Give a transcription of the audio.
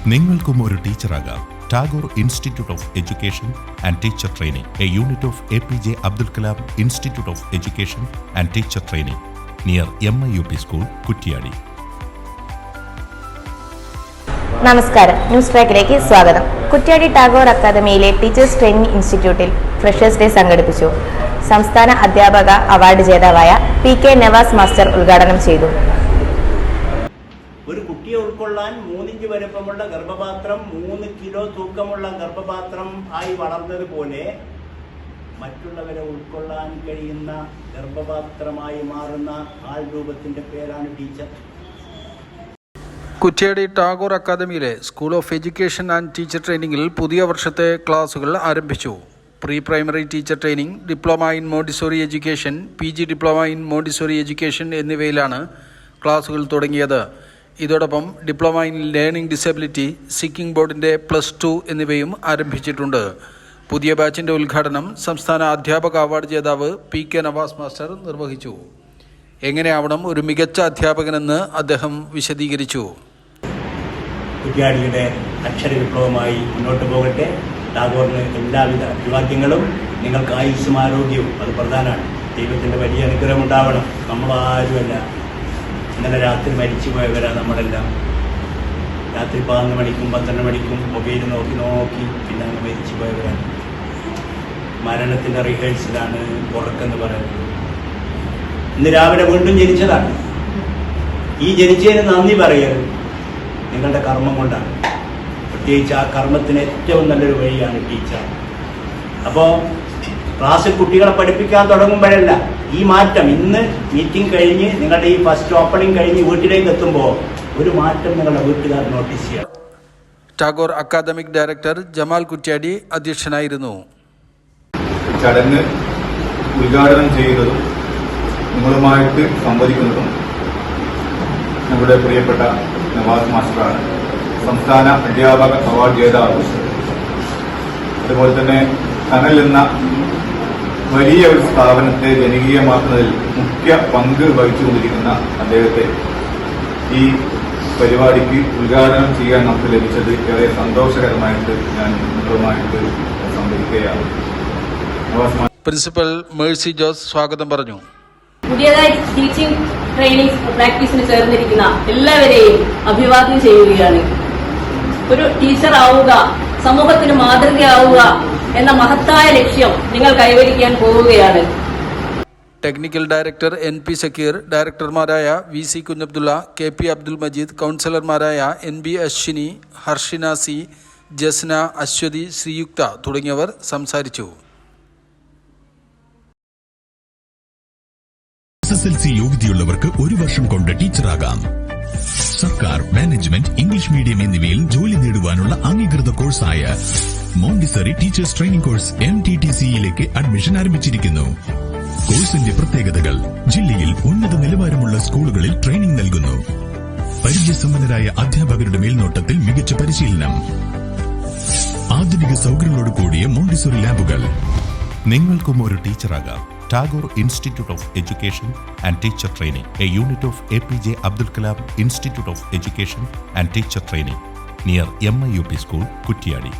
നിങ്ങൾക്കും ഒരു ടീച്ചറാകാം. Tagore institute of education and teacher training, a unit of APJ Abdul Kalam institute of education and teacher training, near MIUP school, Kuttiady. നമസ്കാരം, news ട്രാക്കിലേക്ക് സ്വാഗതം. കുറ്റ്യാടി ടാഗോർ അക്കാദമിയിലെ ടീച്ചേഴ്സ് ട്രെയിനിങ് ഇൻസ്റ്റിറ്റ്യൂട്ടിൽ ഫ്രഷേഴ്സ് ഡേ സംഘടിപ്പിച്ചു. സംസ്ഥാന അധ്യാപക അവാർഡ് ജേതാവായ PK നവാസ് മാസ്റ്റർ ഉദ്ഘാടനം ചെയ്തു. ഒരു കുട്ടിയെ ഉൾക്കൊള്ളാൻ 3 ഇഞ്ച് വലുപ്പമുള്ള ഗർഭപാത്രം, 3 കിലോ തൂക്കമുള്ള ഗർഭപാത്രം ആയി വളർന്നതുപോലെ മറ്റുള്ളവരെ ഉൾക്കൊള്ളാൻ കഴിയുന്ന ഗർഭപാത്രമായി മാറുന്ന ആൾ രൂപത്തിന്റെ പേരാണ് ടീച്ചർ. കുറ്റ്യാടി ടാഗോർ അക്കാദമിയിലെ school of education and teacher ട്രെയിനിങ്ങിൽ പുതിയ വർഷത്തെ ക്ലാസുകൾ ആരംഭിച്ചു. Pre primary teacher training, diploma in Montessori education, PG diploma in Montessori education എന്നിവയിലാണ് ക്ലാസുകൾ തുടങ്ങിയത്. ഇതോടൊപ്പം diploma in learning disability, Sikkim ബോർഡിൻ്റെ +2 എന്നിവയും ആരംഭിച്ചിട്ടുണ്ട്. പുതിയ ബാച്ചിൻ്റെ ഉദ്ഘാടനം സംസ്ഥാന അധ്യാപക അവാർഡ് ജേതാവ് PK നവാസ് മാസ്റ്റർ നിർവഹിച്ചു. എങ്ങനെയാവണം ഒരു മികച്ച അധ്യാപകനെന്ന് അദ്ദേഹം വിശദീകരിച്ചു. കുറ്റ്യാടിയുടെ അക്ഷര വിപ്ലവമായി മുന്നോട്ട് പോകട്ടെ. ടാഗോറിന് എല്ലാവിധ അഭിവാദ്യങ്ങളും. നിങ്ങൾക്ക് ആയുസ്സും ആരോഗ്യവും അത് പ്രധാനമാണ്. ദൈവത്തിൻ്റെ വലിയ അനുഗ്രഹം ഉണ്ടാവണം. നമ്മളാരുമല്ല, ഇന്നലെ രാത്രി മരിച്ചു പോയവരാ നമ്മളെല്ലാം. രാത്രി 11 മണിക്കും 12 മണിക്കും മൊബൈൽ നോക്കി പിന്നെ അങ്ങ് മരിച്ചു പോയവരാണ്. മരണത്തിൻ്റെ റിഹേഴ്സലാണ് ഉറക്കെന്ന് പറയുന്നത്. ഇന്ന് രാവിലെ വീണ്ടും ജനിച്ചതാണ്. ഈ ജനിച്ചതിന് നന്ദി പറയരുത്, നിങ്ങളുടെ കർമ്മം കൊണ്ടാണ്. പ്രത്യേകിച്ച് ആ കർമ്മത്തിന് ഏറ്റവും നല്ലൊരു വഴിയാണ് ടീച്ചർ. അപ്പോൾ ക്ലാസ്സിൽ കുട്ടികളെ പഠിപ്പിക്കാൻ തുടങ്ങുമ്പോഴല്ല ഈ മാറ്റം. ഇന്ന് മീറ്റിംഗ് കഴിഞ്ഞ് നിങ്ങളുടെ ഈ ഫസ്റ്റ് ഓപ്പണിംഗ് കഴിഞ്ഞ് വീട്ടിലേക്ക് എത്തുമ്പോൾ ഒരു മാറ്റം നിങ്ങളുടെ വീട്ടുകാർ നോട്ടീസ് ചെയ്യാം. ടാഗോർ അക്കാദമിക് ഡയറക്ടർ ജമാൽ കുറ്റ്യാടി അധ്യക്ഷനായിരുന്നു. ചടങ്ങ് ഉദ്ഘാടനം ചെയ്തതും നിങ്ങളുമായിട്ട് സംവദിക്കുന്നതും നമ്മുടെ പ്രിയപ്പെട്ട നവാസ് മാസ്റ്ററാണ്. സംസ്ഥാന അധ്യാപക അവാർഡ് ജേതാവ്. അതുപോലെ തന്നെ കനൽ എന്ന വലിയ ഒരു സ്ഥാപനത്തെ ജനകീയമാക്കുന്നതിൽ മുഖ്യ പങ്ക് വഹിച്ചുകൊണ്ടിരിക്കുന്ന അദ്ദേഹത്തെ ഈ പരിപാടിക്ക് ഉദ്ഘാടനം ചെയ്യാൻ നമുക്ക് ലഭിച്ചത് ഏറെ സന്തോഷകരമായിട്ട് ഞാൻ നിങ്ങളുമായിട്ട് സംവദിക്കുകയാണ്. പ്രിൻസിപ്പൽ മേഴ്സി ജോസ് സ്വാഗതം പറഞ്ഞു. പുതിയതായി ടീച്ചിങ് ട്രെയിനിങ് പ്രാക്ടീസിന് ചേർന്നിരിക്കുന്ന എല്ലാവരെയും അഭിവാദ്യം ചെയ്യുകയാണ്. ഒരു ടീച്ചർ ആവുക, സമൂഹത്തിന് മാതൃകയാവുക എന്ന മഹത്തായ ലക്ഷ്യം നിങ്ങൾ കൈവരിക്കാൻ പോവുകയാണ്. ടെക്നിക്കൽ ഡയറക്ടർ NP സക്കീർ, ഡയറക്ടർമാരായ VC കുഞ്ഞബ്ദുള്ള, KP അബ്ദുൽ മജീദ്, കൗൺസിലർമാരായ NB അശ്വിനി, ഹർഷിന C, ജസ്ന, അശ്വതി, ശ്രീയുക്ത തുടങ്ങിയവർ സംസാരിച്ചു. SSLC യോഗ്യതയുള്ളവർക്ക് 1 വർഷം കൊണ്ട് ടീച്ചറാകാം. സർക്കാർ, മാനേജ്മെന്റ്, ഇംഗ്ലീഷ് മീഡിയം എന്നിവയിൽ ജോലി നേടുവാനുള്ള അംഗീകൃത കോഴ്സായ മോണ്ടിസറി ടീച്ചേഴ്സ് ട്രെയിനിംഗ് കോഴ്സ് MTTC-യിലേക്ക് അഡ്മിഷൻ ആരംഭിച്ചിരിക്കുന്നു. കോഴ്സിന്റെ പ്രത്യേകതകൾ: ജില്ലയിൽ ഉന്നത നിലവാരമുള്ള സ്കൂളുകളിൽ ട്രെയിനിംഗ് നൽകുന്നു. പരിചയസമ്പന്നരായ അധ്യാപകരുടെ മേൽനോട്ടത്തിൽ മികച്ച പരിശീലനം, ആധുനിക സൗകര്യങ്ങളോട് കൂടിയ മോണ്ടിസറി ലാബുകൾ. നിങ്ങൾക്കും ഒരു ടീച്ചറാകാം. Tagore institute of education and teacher training, a unit of APJ Abdul Kalam institute of education and teacher training, near MIUP school, Kuttiyadi.